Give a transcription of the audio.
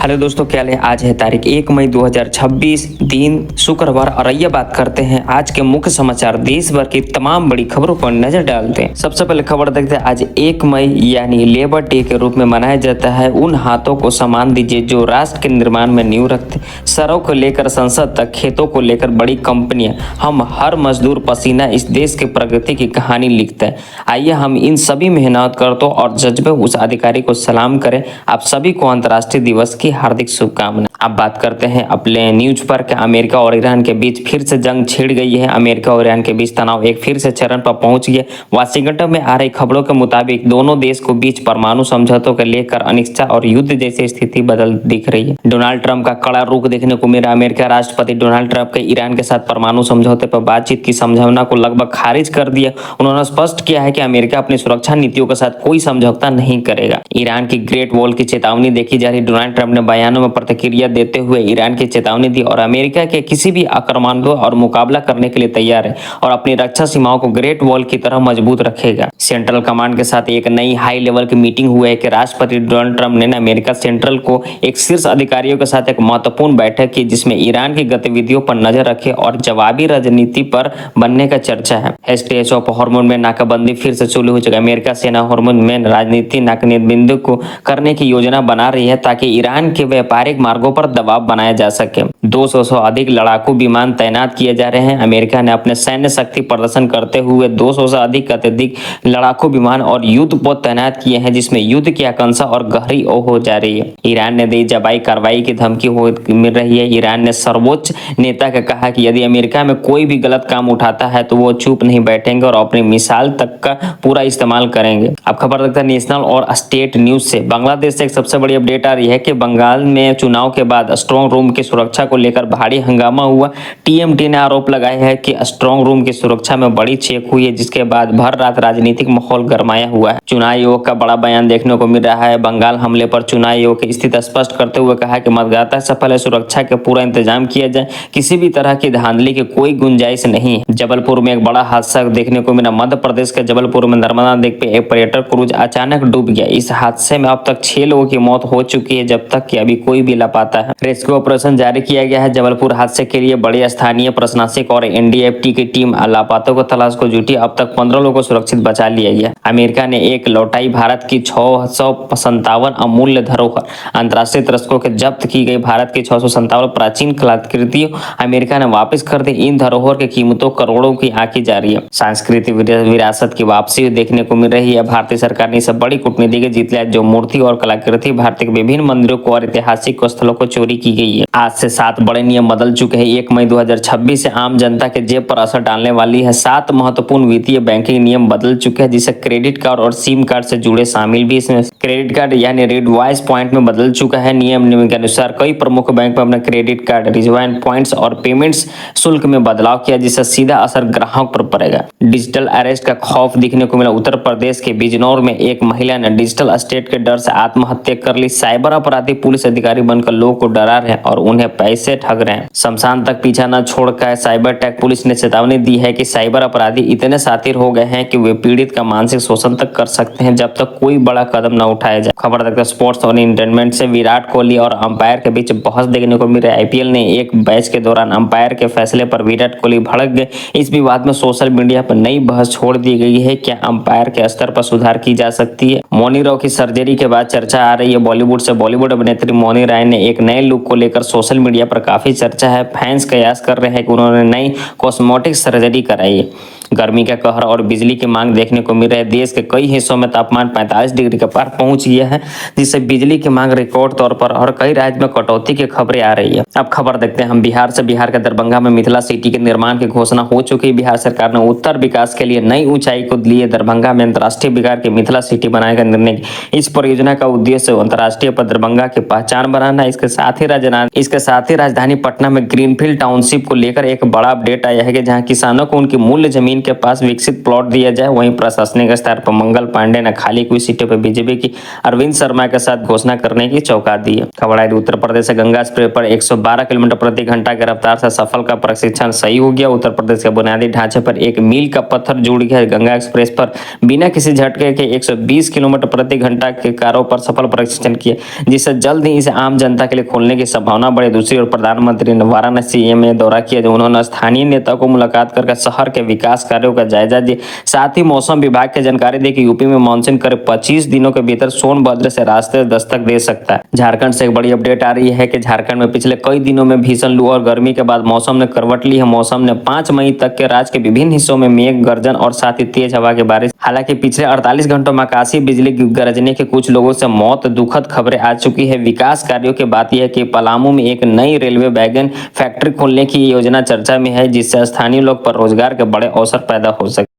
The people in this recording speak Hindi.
हेलो दोस्तों, क्या हाल है। आज है तारीख 1 मई 2026 दिन शुक्रवार और आइए बात करते हैं आज के मुख्य समाचार देश भर की तमाम बड़ी खबरों पर नजर डालते हैं। सबसे पहले खबर देखते हैं। आज 1 मई यानी लेबर डे के रूप में मनाया जाता है। उन हाथों को सम्मान दीजिए जो राष्ट्र के निर्माण में नींव रखते, सड़क को लेकर संसद तक, खेतों को लेकर बड़ी कंपनियां, हम हर मजदूर पसीना इस देश की प्रगति की कहानी लिखता है। आइए हम इन सभी मेहनत करतों और जज्बे उस अधिकारी को सलाम करें। आप सभी को अंतर्राष्ट्रीय दिवस की हार्दिक शुभकामनाएं। अब बात करते हैं अपने न्यूज पर कि अमेरिका और ईरान के बीच फिर से जंग छिड़ गई है। अमेरिका और ईरान के बीच तनाव एक फिर से चरण पर पहुंच गया। वाशिंगटन में आ रही खबरों के मुताबिक दोनों देश को बीच परमाणु समझौतों को लेकर अनिश्चितता और युद्ध जैसी स्थिति बदल दिख रही है। डोनाल्ड ट्रंप का कड़ा रुख देखने को मिला। अमेरिका राष्ट्रपति डोनाल्ड ट्रंप के ईरान के साथ परमाणु समझौते पर बातचीत की संभावना को लगभग खारिज कर दिया। उन्होंने स्पष्ट किया है कि अमेरिका अपनी सुरक्षा नीतियों के साथ कोई समझौता नहीं करेगा। ईरान की ग्रेट वॉल की चेतावनी देखी जा रही। डोनाल्ड ट्रंप ने बयानों में प्रतिक्रिया देते हुए ईरान की चेतावनी दी और अमेरिका के किसी भी आक्रमण और मुकाबला करने के लिए तैयार है और अपनी रक्षा सीमाओं को ग्रेट वॉल की तरह मजबूत रखेगा। सेंट्रल कमांड के साथ एक नई हाई लेवल की मीटिंग हुई है कि राष्ट्रपति डोनाल्ड ट्रंप ने अमेरिका सेंट्रल को एक शीर्ष अधिकारियों के साथ एक महत्वपूर्ण बैठक की जिसमें ईरान की गतिविधियों पर नजर रखे और जवाबी रणनीति पर बनने का चर्चा है। स्ट्रेच ऑफ हॉर्मोन में नाकाबंदी फिर से शुरू हो चुकी है। अमेरिका सेना हॉर्मोन में राजनीति नाकाबंदी को करने की योजना बना रही है ताकि ईरान के व्यापारिक मार्गों पर दबाव बनाया जा सके। 200 से अधिक लड़ाकू विमान तैनात किए जा रहे हैं। अमेरिका ने अपने सैन्य शक्ति प्रदर्शन करते हुए 200 से अत्यधिक लड़ाकू विमान और युद्धपोत तैनात किए हैं जिसमें युद्ध की आकांक्षा और गहरी हो जा रही है। ईरान ने दी जवाबी कार्रवाई की धमकी मिल रही है। ईरान ने सर्वोच्च नेता का कहा कि यदि अमेरिका में कोई भी गलत काम उठाता है तो वो चुप नहीं बैठेंगे और अपनी मिसाइल तक का पूरा इस्तेमाल करेंगे। अब खबर देखते हैं नेशनल और स्टेट न्यूज से। बांग्लादेश से एक सबसे बड़ी अपडेट आ रही है कि बंगाल में चुनाव के बाद स्ट्रांग रूम की सुरक्षा को लेकर भारी हंगामा हुआ। टीएमटी ने आरोप लगाया है कि स्ट्रांग रूम की सुरक्षा में बड़ी चेक हुई है जिसके बाद भर रात राजनीतिक माहौल गरमाया हुआ है। चुनाव आयोग का बड़ा बयान देखने को मिल रहा है। बंगाल हमले पर चुनाव आयोग की स्थिति स्पष्ट करते हुए कहा कि मतदाता से पहले सुरक्षा का पूरा इंतजाम किया जाए, किसी भी तरह की धांधली की कोई गुंजाइश नहीं है। जबलपुर में एक बड़ा हादसा देखने को मिला। मध्य प्रदेश के जबलपुर में नर्मदा नदी पे एक पर्यटक क्रूज अचानक डूब गया। इस हादसे में अब तक 6 लोगों की मौत हो चुकी है जब तक कि अभी कोई भी लापता है। रेस्क्यू ऑपरेशन जारी किया गया है। जबलपुर हादसे के लिए बड़ी स्थानीय प्रशासनिक और एनडीएफटी की टीम लापतों को तलाश को जुटी। अब तक 15 लोगों को सुरक्षित बचा लिया गया। अमेरिका ने एक लौटाई भारत की 657 अमूल्य धरोहर। अंतर्राष्ट्रीय तस्करों के जब्त की गई भारत की 657 प्राचीन कलाकृतियों अमेरिका ने वापस कर दी। इन धरोहर की कीमतों करोड़ों की आंकी जा रही है। सांस्कृतिक विरासत की वापसी देखने को मिल रही है। भारतीय सरकार ने सब बड़ी कूटनीति के जीत लिया। जो मूर्ति और कलाकृति भारत के विभिन्न मंदिरों को और ऐतिहासिक स्थलों को चोरी की गई है। आज से 7 बड़े नियम बदल चुके हैं। 1 मई 2026 से आम जनता के जेब पर असर डालने वाली है। 7 महत्वपूर्ण वित्तीय बैंकिंग नियम बदल चुके हैं जिसे क्रेडिट कार्ड और सिम कार्ड से जुड़े शामिल भी इसमें। क्रेडिट कार्ड यानी रिवाइज पॉइंट में बदल चुका है। नियम के अनुसार कई प्रमुख बैंक में अपने क्रेडिट कार्ड रिवाइज पॉइंट्स और पेमेंट्स शुल्क में बदलाव किया जिससे सीधा असर ग्राहक पर पड़ेगा। डिजिटल अरेस्ट का खौफ दिखने को मिला। उत्तर प्रदेश के बिजनौर में एक महिला ने डिजिटल स्टेट के डर से आत्महत्या कर ली। साइबर अपराधी पुलिस अधिकारी बनकर लोगों को डरा रहे हैं और उन्हें पैसे ठग रहे हैं। शमशान तक पीछा न छोड़कर साइबर टेक पुलिस ने चेतावनी दी है कि साइबर अपराधी इतने शातिर हो गए हैं कि वे पीड़ित का मानसिक शोषण तक कर सकते हैं जब तक कोई बड़ा कदम न उठाया जाए। खबर तक स्पोर्ट्स और एंटरटेनमेंट से। विराट कोहली और अंपायर के बीच बहस देखने को मिल रहा है। आईपीएल ने एक मैच के दौरान अंपायर के फैसले पर विराट कोहली भड़क गए। इस विवाद में सोशल मीडिया पर नई बहस छोड़ दी गई है। क्या अंपायर के स्तर पर सुधार की जा सकती है। मौनी राव की सर्जरी के बाद चर्चा आ रही है बॉलीवुड से। बॉलीवुड अभिनेत्री मौनी राय ने एक नए लुक को लेकर सोशल मीडिया पर काफी चर्चा है। फैंस कयास कर रहे हैं कि उन्होंने नई कॉस्मेटिक सर्जरी कराई है। गर्मी का कहर और बिजली की मांग देखने को मिल रही है। देश के कई हिस्सों में तापमान 45 डिग्री के पार पहुंच गया है जिससे बिजली की मांग रिकॉर्ड तौर पर और कई राज्य में कटौती की खबरें आ रही है। अब खबर देखते हैं हम बिहार से। बिहार के दरभंगा में मिथिला सिटी के निर्माण की घोषणा हो चुकी है। बिहार सरकार ने उत्तर विकास के लिए नई ऊंचाई को लिए दरभंगा में अंतर्राष्ट्रीय विकास की मिथिला सिटी बनाने का निर्णय। इस परियोजना का उद्देश्य अंतर्राष्ट्रीय पर दरभंगा की पहचान बनाना। इसके साथ ही राजधानी पटना में ग्रीनफील्ड टाउनशिप को लेकर एक बड़ा अपडेट आया है कि जहां किसानों को उनकी मूल्य जमीन के पास विकसित प्लॉट दिया जाए। वहीं प्रशासनिक स्तर पर मंगल पांडे ने खाली हुई सीटों पर बीजेपी की अरविंद शर्मा के साथ घोषणा करने की चौंका दी है। खबर आई उत्तर प्रदेश से गंगा एक्सप्रेस पर 112 किलोमीटर प्रति घंटा की रफ्तार से सफल का प्रशिक्षण सही हो गया। उत्तर प्रदेश के बुनियादी ढांचे पर एक मील का पत्थर जुड़ गया। गंगा एक्सप्रेस पर बिना किसी झटके के 120 किलोमीटर प्रति घंटा के कारों पर सफल प्रशिक्षण किया, जिससे जल्द ही इसे आम जनता के लिए खोलने की संभावना बढ़ी। दूसरी ओर प्रधानमंत्री ने वाराणसी में दौरा किया, जो उन्होंने स्थानीय नेताओं को मुलाकात करके शहर के विकास कार्यों का जायजा दिया। साथ ही मौसम विभाग की जानकारी दी कि यूपी में मानसून करीब 25 दिनों के भीतर सोनभद्र से रास्ते दस्तक दे सकता है। झारखंड से एक बड़ी अपडेट आ रही है कि झारखंड में पिछले कई दिनों में भीषण लू और गर्मी के बाद मौसम ने करवट ली है। मौसम ने 5 मई तक के राज्य के विभिन्न हिस्सों में मेघ गर्जन और साथ ही तेज हवा की बारिश। हालांकि पिछले 48 घंटों में आकाशीय बिजली गरजने के कुछ लोगों से मौत दुखद खबरें आ चुकी है। विकास कार्यों की बात यह है कि पलामू में एक नई रेलवे वैगन फैक्ट्री खोलने की योजना चर्चा में है, जिससे स्थानीय लोग पर रोजगार के बड़े अवसर पैदा हो सके।